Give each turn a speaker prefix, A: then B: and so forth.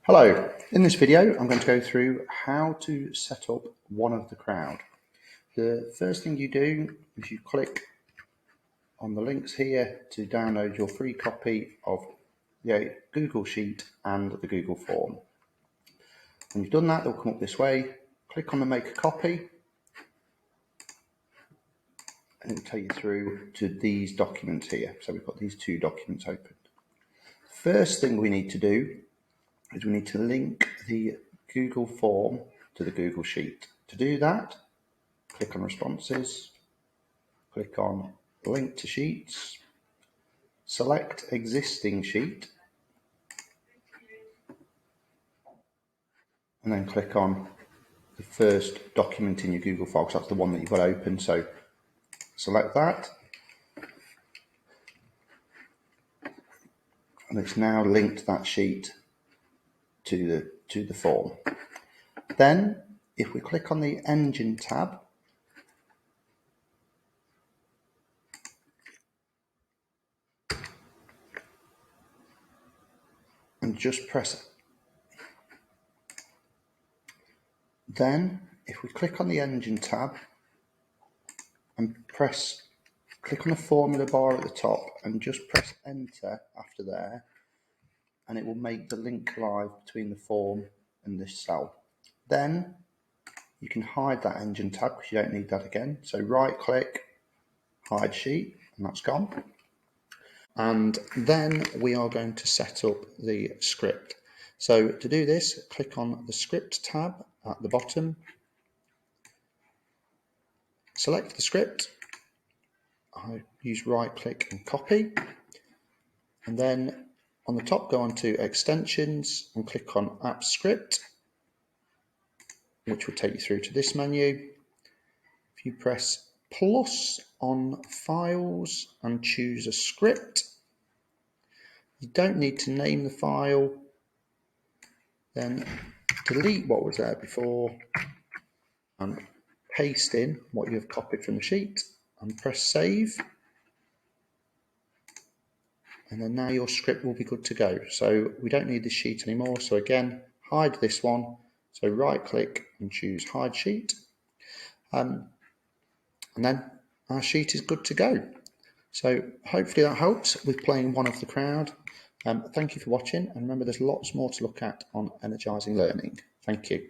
A: Hello, in this video I'm going to go through how to set up one of the crowd. The first thing you do is you click on the links here to download your free copy of the Google Sheet and the Google Form. When you've done that, they'll come up this way. Click on the make a copy and it'll take you through to these documents here. So we've got these two documents opened. First thing we need to do is we need to link the Google Form to the Google Sheet. To do that, click on Responses, click on Link to Sheets, select Existing Sheet, and then click on the first document in your Google file, because that's the one that you've got open. So select that, and it's now linked that sheet to the form. Then, if we click on the Engine tab, and just press. Then, if we click on the Engine tab and click on the formula bar at the top and just press Enter after there, and it will make the link live between the form and this cell. Then you can hide that Engine tab because you don't need that again. So right click, hide sheet, and that's gone. And then we are going to set up the script. So to do this, click on the Script tab at the bottom, select the script, I use right click and copy, and then on the top go on to Extensions and click on App Script, which will take you through to this menu. If you press plus on Files and choose a script, you don't need to name the file, then delete what was there before and paste in what you have copied from the sheet and press save, and then now your script will be good to go. So we don't need this sheet anymore, so again hide this one, so right click and choose hide sheet, and then our sheet is good to go. So hopefully that helps with playing one of the crowd. Thank you for watching, and remember there's lots more to look at on Energising Learning. Thank you.